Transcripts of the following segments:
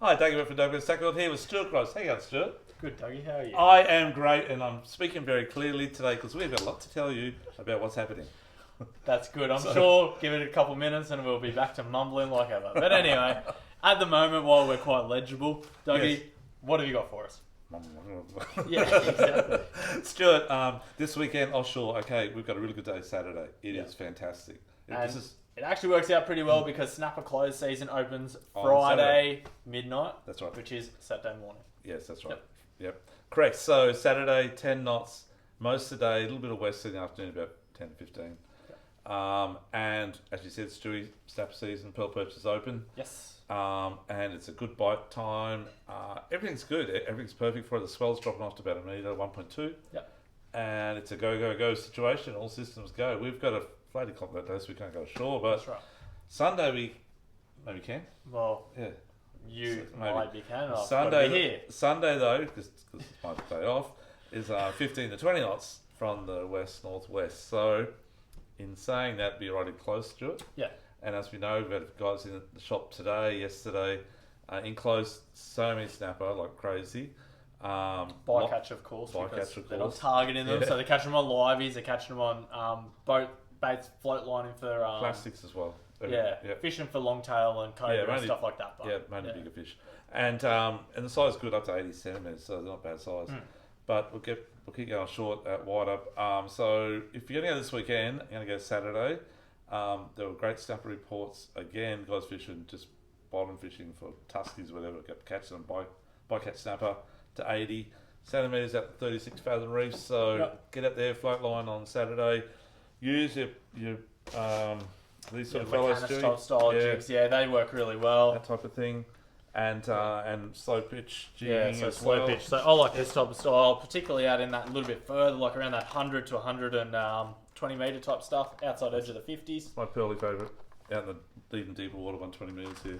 Hi, Dougie from Douglas Tackle here with Stuart Gross. How you going, Stuart? Good, Dougie. How are you? I am great, and I'm speaking very clearly today because we've got a lot to tell you about what's happening. That's good. I'm sure give it a couple minutes and we'll be back to mumbling like ever. But anyway, at the moment, while we're quite legible, Dougie, what have you got for us? Yeah, exactly. Stuart, this weekend offshore. Okay, we've got a really good day Saturday. It is fantastic. It actually works out pretty well because snapper close season opens On Friday midnight. That's right. Which is Saturday morning. Yes, that's right. Yep. Correct. So Saturday, 10 knots most of the day, a little bit of west in the afternoon, about 10 to 15. And as you said, Stewie, snapper season, pearl perch is open. Yes. And it's a good bite time. Everything's good. Everything's perfect for it. The swell's dropping off to about a metre, 1.2. Yep. And it's a go situation. All systems go. We've got a flighty comp that day, so we can't go ashore. But that's right. Sunday we maybe can. Well, yeah. You maybe. might be can. Sunday though, because it's my day off, is 15 to 20 knots from the west-northwest. So, in saying that, be right close to it. Yeah. And as we know, we've had guys in the shop today, yesterday, in close, so many snapper like crazy. Bycatch, of course. They're not targeting them, so they're catching them on liveys. They're catching them on boat baits, float lining for plastics as well. Fishing for longtail and cobra and stuff like that. But, mainly bigger fish, and the size is good up to 80 centimeters, so they're not bad size. But we'll keep going short at wide up. So if you're going to go this weekend, you're going to go Saturday. There were great snapper reports again. Guys fishing just bottom fishing for tuskies, whatever, catch them by catch snapper to 80 centimeters at 36 fathom reefs. So get out there, float line on Saturday. Use your these sort of fellows style jigs, they work really well. That type of thing, and slow pitch jigging so as slow well. pitch. So I like this type of style, particularly out in that little bit further, like around that 100 to 120 meter type stuff, outside edge of the 50s. My pearly favourite, out in the even deeper water, 120 metres here.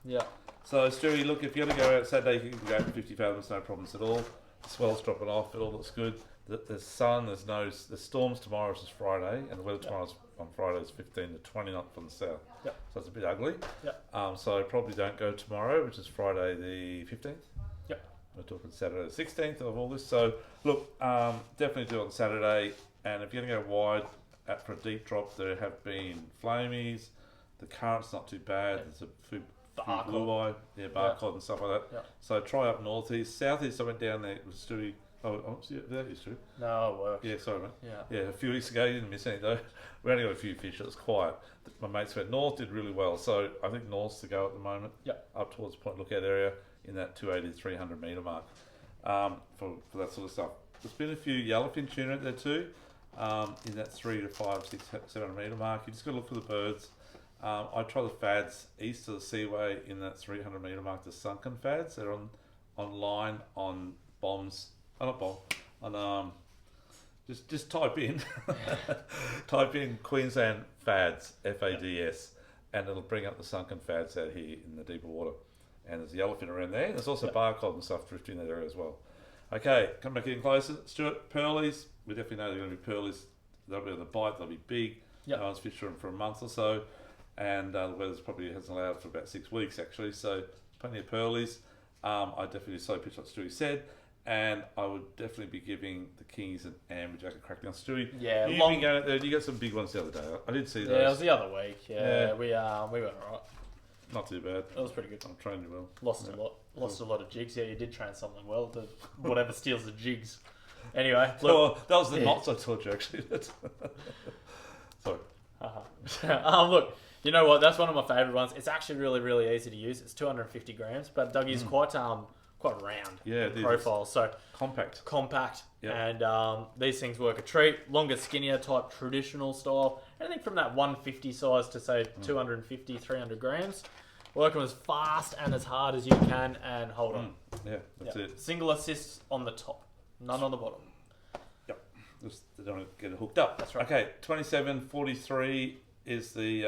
Yeah. So Stewie, look, if you're going to go out Saturday, you can go for 50 fathoms, no problems at all. The swell's dropping off, it all looks good. There's sun, there's storms tomorrow, which is Friday, and the weather tomorrow's on Friday is 15 to 20 knots from the south. Yep. So it's a bit ugly. Yep. So probably don't go tomorrow, which is Friday the 15th. Yep. We're talking Saturday the 16th of August. So look, definitely do it on Saturday. And if you're going to go wide for a deep drop, there have been flamies. The current's not too bad. There's a few blue eye, barcode and stuff like that. Yep. So try up northeast, southeast. I went down there with Stewie. That is true. No, it works. Yeah, sorry, mate. Yeah, a few weeks ago, you didn't miss any though. We only got a few fish. It was quiet. My mates went north, did really well. So I think north's the go at the moment. Yep. Up towards Point Lookout area in that 280 to 300 metre mark for that sort of stuff. There's been a few yellowfin tuna out there too in that 3 to 5, 6, 700 metre mark. You just got to look for the birds. I try the fads east of the seaway in that 300 metre mark, the sunken fads. They're on line on bombs. Not bomb. On just type in Queensland fads, FADS, and it'll bring up the sunken fads out here in the deeper water. And there's yellowfin around there. And there's also barcod and stuff drifting in that area as well. Okay, come back in closer. Stuart, pearlies. We definitely know they're going to be pearlies. They'll be on the bite. They'll be big. No one's fished them for a month or so, and the weather's probably hasn't allowed for about 6 weeks actually. So plenty of pearlies. I definitely slow pitch like Stewie said. And I would definitely be giving the Kings and Amberjack a crack down. Stewie, you've been going out there. You got some big ones the other day. I did see those. Yeah, it was the other week. We went alright. Not too bad. It was pretty good. I'm training you well. Lost a lot of jigs. Yeah, you did train something well. Whatever steals the jigs. Anyway, look, that was the knots I taught you actually. Sorry. Look, you know what? That's one of my favourite ones. It's actually really, really easy to use. It's 250 grams, but Dougie's quite round profile, so compact, and these things work a treat. Longer, skinnier type traditional style, anything from that 150 size to say 250, 300 grams. Working as fast and as hard as you can, and hold on. That's it. Single assists on the top, none on the bottom. Just they don't get it hooked up. That's right. Okay, 27.43 is the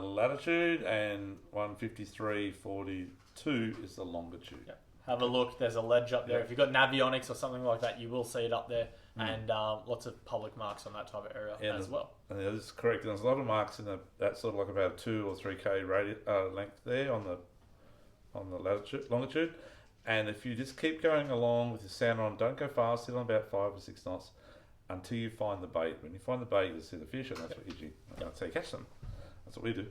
latitude, and 153.42 is the longitude. Have a look. There's a ledge up there. If you've got Navionics or something like that, you will see it up there. And lots of public marks on that type of area as well. And this is correct. There's a lot of marks in that sort of like about 2 or 3K length there on on the longitude. And if you just keep going along with your sounder on, don't go fast, sit on about 5 or 6 knots until you find the bait. When you find the bait, you'll see the fish, and that's what you do. That's how you catch them. That's what we do.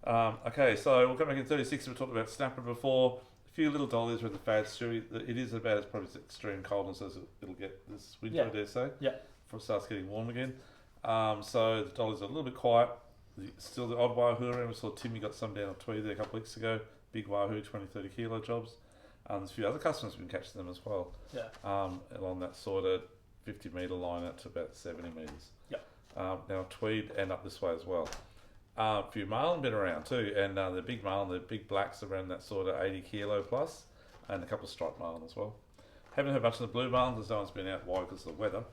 Okay, so we'll come back in 36. We talked about snapper before. A few little dollies with the fad stewie. It is about as probably extreme coldness as it'll get this winter, I dare say. Yeah. Before it starts getting warm again. So the dollies are a little bit quiet. Still the odd wahoo around. We saw Timmy got some down on Tweed there a couple of weeks ago. Big wahoo, 20, 30 kilo jobs. There's a few other customers who've been catching them as well. Yeah. Along that sort of 50 metre line out to about 70 metres. Yeah. Now Tweed and up this way as well. A few marlin been around too, and the big marlin, the big blacks around that sort of 80 kilo plus, and a couple of striped marlin as well. Haven't heard much of the blue marlin because no one's been out wide because of the weather.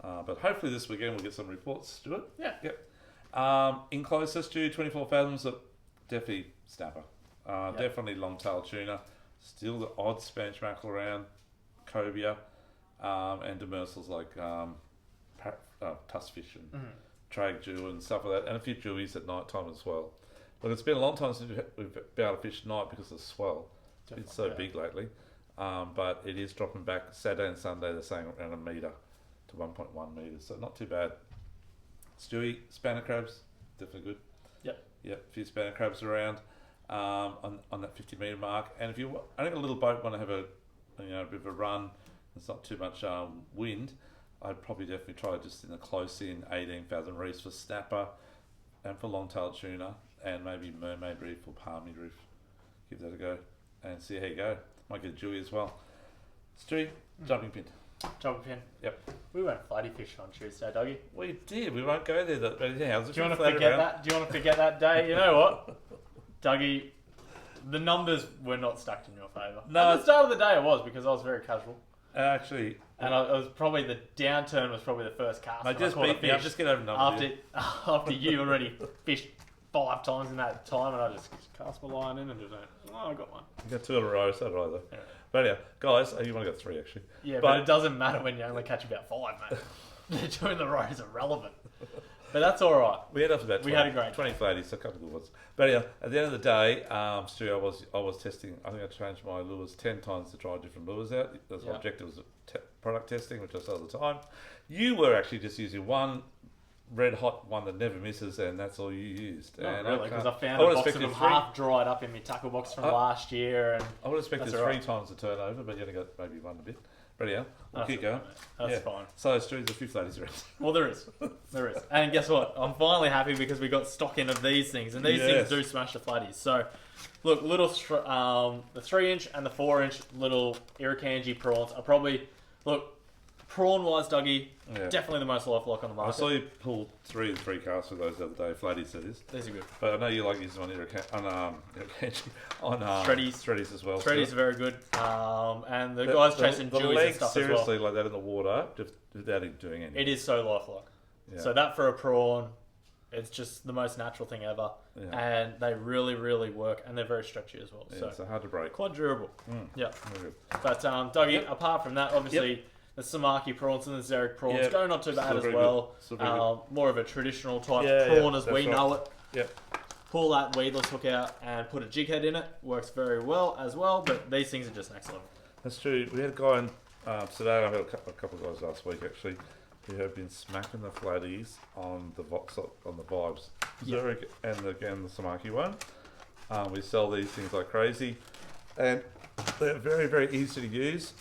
But hopefully this weekend we'll get some reports, Stuart. Yeah. Yep. In closer, Stu, 24 fathoms, definitely snapper. Definitely long-tailed tuna. Still the odd Spanish mackerel around, cobia, and demersals like tuskfish and trag jew and stuff like that, and a few jewies at night time as well. Look, it's been a long time since we've been able to fish at night because of the swell. It's so big lately. But it is dropping back. Saturday and Sunday they're saying around 1 metre to 1.1 metres, so not too bad. Stewie, spanner crabs, definitely good. Yep, a few spanner crabs around on that 50 metre mark. And if you only got a little boat, want to have a bit of a run, there's not too much wind, I'd probably definitely try just in the close in 18 fathom reefs for snapper and for long-tailed tuna, and maybe mermaid reef or palmy reef. Give that a go and see how you go. Might get a jewie as well. Stewie, jumping pin. Jumping pin. Yep. We went flatty fishing on Tuesday, Dougie. We did. We won't go there. Do you want to forget that? Do you want to forget that day? You know what, Dougie? The numbers were not stacked in your favour. No, at the start of the day it was because I was very casual. Actually, and I was probably the downturn was probably the first cast. I just beat me. Just get over numbers. After you already fished 5 times in that time, and I just cast my line in and just went, I got one. You got 2 in a row, so did I though. Yeah. But yeah, guys, you want to get 3 actually. Yeah, but it doesn't matter when you only catch about 5, mate. The 2 in the row is irrelevant. But that's all right. We had up to about 20, we had a great 20 flatties, so a couple of good ones. But yeah, at the end of the day, Stu, I was testing. I think I changed my lures 10 times to try different lures out. That's my objective was product testing, which I said at the time. You were actually just using one red hot one that never misses, and that's all you used. Not really, because I found a box of them half dried up in my tackle box from last year. And I would have expected 3 times the turnover, but you only got maybe 1 a bit. But yeah, we'll keep going. That's fine. So Stu, there's a few flatties around. Well, there is. And guess what? I'm finally happy because we got stock in of these things, and these things do smash the flatties. So, look, little the 3-inch and the 4-inch little Irukandji prawns are probably prawn-wise, Dougie, definitely the most lifelike on the market. I saw you pull 3 casts with those the other day, flatties that is. These are good. But I know you like using on Irukandji, on Shreddies as well. Shreddies are very good. And the guys chasing jewies and stuff seriously as well. like that in the water, just without it doing anything. It is so lifelike. Yeah. So that for a prawn, it's just the most natural thing ever. Yeah. And they really, really work, and they're very stretchy as well. Yeah, so hard to break. Quite durable. Yeah. But Dougie, apart from that, obviously... The Samaki prawns and the Zerich prawns go not too bad as well. More of a traditional type prawn as we know it. Yep. Pull that weedless hook out and put a jig head in it. Works very well as well, but these things are just next level. That's true. We had a guy today, I had a couple of guys last week actually, who have been smacking the flatties on the vibes. Zerich and again the Samaki one. We sell these things like crazy. And they're very, very easy to use.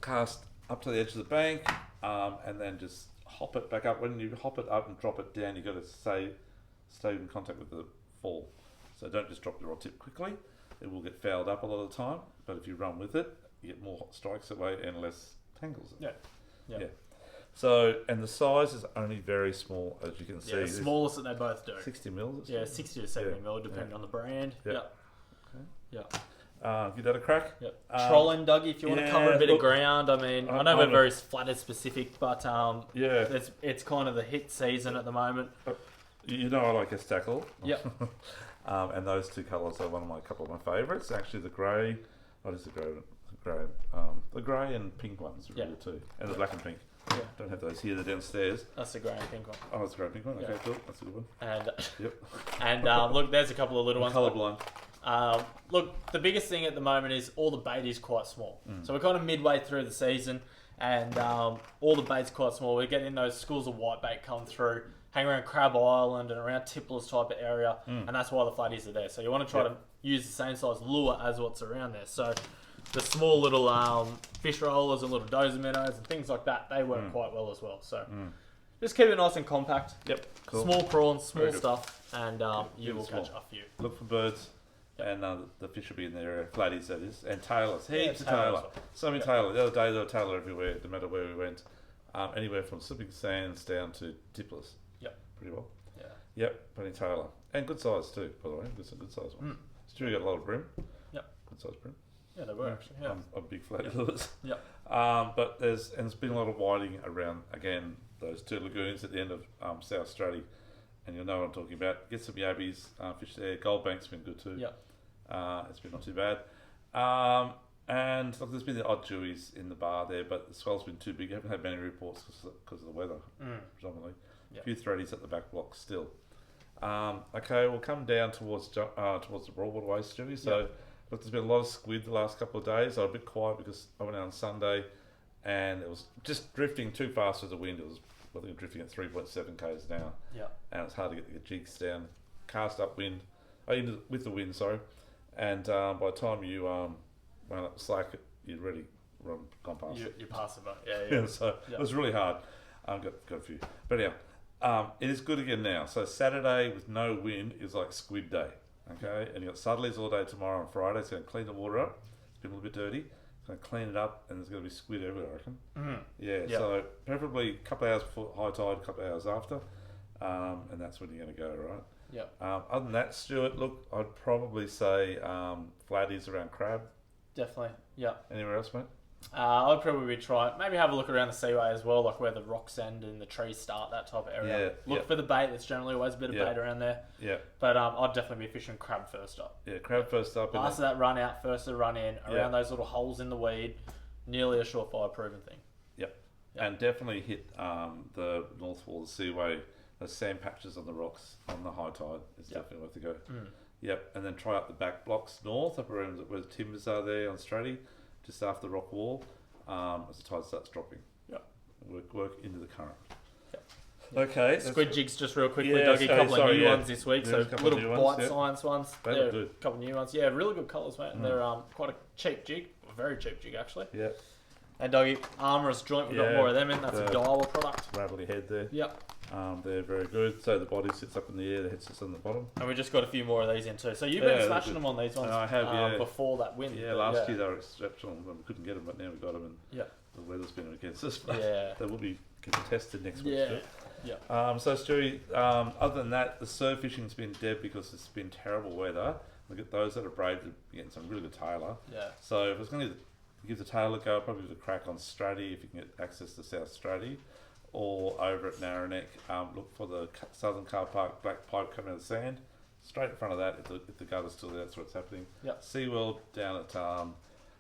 Cast up to the edge of the bank, and then just hop it back up. When you hop it up and drop it down, you've got to stay in contact with the fall. So don't just drop the rod tip quickly. It will get fouled up a lot of the time, but if you run with it, you get more strikes that way and less tangles. Yeah. So, and the size is only very small, as you can see. Yeah, the smallest that they both do. 60 mils? Yeah, 60 to 70 mil, depending on the brand. Yeah. Okay. Yeah. Give that a crack. Yep. Trolling, Dougie, if you want to cover a bit of ground. I mean, I know we're very Flathead specific, but it's kind of the hit season at the moment. You know I like Estacle. Yep. And those 2 colours are a couple of my favourites. Actually, the grey. What is the grey? The grey and pink ones are really good too, and the black and pink. Yeah. Don't have those here. They're downstairs. That's the grey and pink one. Oh, that's the grey and pink one. Okay, cool. That's a good one. And look, there's a couple of little ones. Colourblind. Look, the biggest thing at the moment is all the bait is quite small. So we're kind of midway through the season, and all the bait's quite small. We're getting those schools of white bait come through, hang around Crab Island and around Tipplers type of area, and that's why the flatties are there. So you want to try to use the same size lure as what's around there. So the small little fish rollers and little dozer minnows and things like that, they work quite well as well. So just keep it nice and compact. Yep. Cool. Small prawns, small stuff, and you will catch a few. Look for birds. And the fish will be in their flatties, that is. And tailors. Heaps of tailor. So many tailor. The other day, there were tailor everywhere, no matter where we went. Anywhere from slipping sands down to tipplers. Yep. Pretty well. Yeah. Yep, plenty tailor. And good size too, by the way. Good size ones. Stewie got a lot of brim. Yep. Good size brim. Yeah, they were actually. Yeah. I'm big flatty lures. Yep. But there's been a lot of whiting around, again, those two lagoons at the end of South Australia. And you'll know what I'm talking about. Get some yabbies, fish there. Goldbank's been good too. Yep. It's been not too bad. And look, there's been the odd jewies in the bar there, but the swell's been too big. I haven't had many reports because of the weather, predominantly. A few threadies at the back block still. Okay, we'll come down towards the raw waterways, Stewie. So look, there's been a lot of squid the last couple of days. I was a bit quiet because I went out on Sunday and it was just drifting too fast with the wind. It was, I think, drifting at 3.7 k's an hour. Yeah. And it's hard to get the jigs down. Cast up wind, with the wind, sorry. And by the time you went up slack, you'd already gone past it. You pass it, but yeah. So it was really hard. Got a few. But anyhow, it is good again now. So Saturday with no wind is like squid day. Okay? And you've got Sudleys all day tomorrow and Friday. It's going to clean the water up. It's been a little bit dirty. It's going to clean it up and there's going to be squid everywhere, I reckon. Yeah, so preferably a couple of hours before high tide, a couple of hours after. And that's when you're going to go, right? Yeah. Other than that, Stuart, look, I'd probably say flatties around crab. Definitely. Yeah. Anywhere else, mate? I'd probably try maybe have a look around the seaway as well, like where the rocks end and the trees start, that type of area. Look for the bait. There's generally always a bit of bait around there. Yeah. But I'd definitely be fishing crab first up. Yeah, crab first up. Last of that run out, first of the run in, around those little holes in the weed. Nearly a surefire proven thing. Yep. And definitely hit the north wall of the seaway. Those sand patches on the rocks on the high tide is definitely worth a go. Yep, and then try up the back blocks north, up around where the timbers are there on Stratty, just after the rock wall, as the tide starts dropping. Yep. Work into the current. Yep. Okay. Squid jigs, just real quickly, Dougie, a couple of new ones this week. So little bite science ones. They look good. A couple of new ones. Yeah, really good colours, mate. And they're quite a cheap jig, a very cheap jig actually. Yeah. And Dougie, Armorous joint, we've got more of them in. That's a Daiwa product. Ravelly head there. Yep. They're very good. So the body sits up in the air, the head sits on the bottom. And we just got a few more of these in too. So you've been smashing them on these ones. I have, before that wind. Yeah, last year they were exceptional. We couldn't get them, but now we got them, and the weather's been against us. But they will be getting tested next week. Yeah. So Stewie, other than that, the surf fishing's been dead because it's been terrible weather. Look at those that are brave to getting some really good tailor. Yeah. So if I was going to give the tailor a go, I'd probably give it a crack on Stratty if you can get access to South Stratty. Or over at Narrowneck, look for the Southern Car Park black pipe coming out of the sand. Straight in front of that, if the gutter's still there, that's what's happening. Yep. SeaWorld down at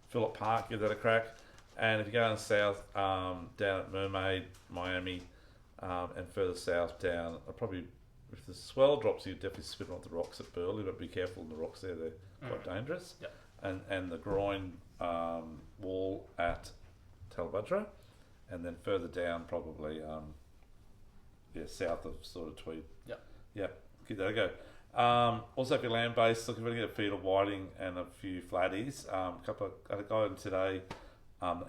Phillip Park, give that a crack. And if you go down south, down at Mermaid, Miami, and further south down, probably if the swell drops, you definitely spin off the rocks at Burley, but be careful in the rocks there; they're quite dangerous. Yep. And the groin wall at Talbudra. And then further down, probably, south of sort of Tweed. Yep. Give that a go. Also, if you're land-based, looking for a feed of whiting and a few flatties. I had a guy in today,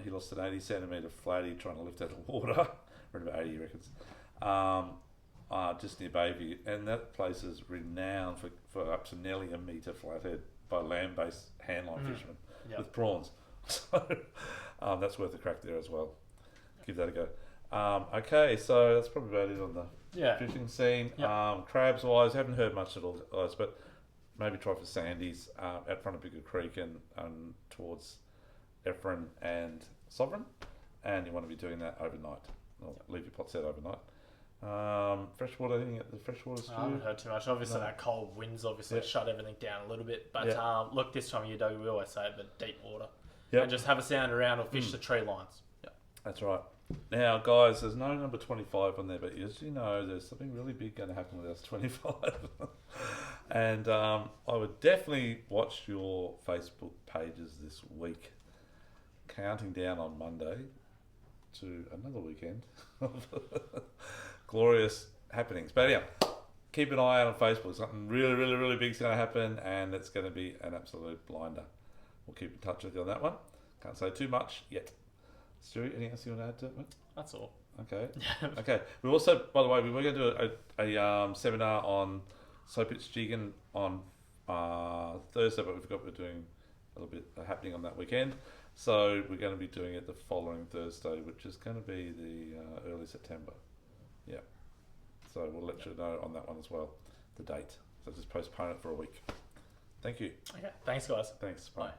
he lost an 80 centimetre flatty trying to lift out of water. Around about 80, he reckons. Just near Bayview. And that place is renowned for up to nearly a metre flathead by land-based handline fishermen with prawns. So that's worth a crack there as well. Give that a go. Okay, so that's probably about it on the fishing scene. Yep. Crabs wise, haven't heard much at all, guys, but maybe try for Sandy's out front of Bigger Creek and towards Efren and Sovereign, and you want to be doing that overnight. Leave your pots out overnight. Freshwater, anything at the freshwater stew? I haven't heard too much. Obviously, that cold winds shut everything down a little bit. But look, this time of year, Doug, we always say the deep water. And just have a sound around or fish the tree lines. That's right. Now, guys, there's no number 25 on there, but as you know, there's something really big going to happen with us 25. And I would definitely watch your Facebook pages this week. Counting down on Monday to another weekend of glorious happenings. But yeah, keep an eye out on Facebook. Something really, really, really big is going to happen, and it's going to be an absolute blinder. We'll keep in touch with you on that one. Can't say too much yet. Stu, anything else you want to add to it, mate? That's all. Okay. Okay. We also, by the way, we were going to do a seminar on soap pitch jigging on Thursday, but we forgot we're doing a little bit happening on that weekend. So we're going to be doing it the following Thursday, which is going to be the early September. Yeah. So we'll let you know on that one as well, the date. So just postpone it for a week. Thank you. Okay. Thanks, guys. Thanks. Bye.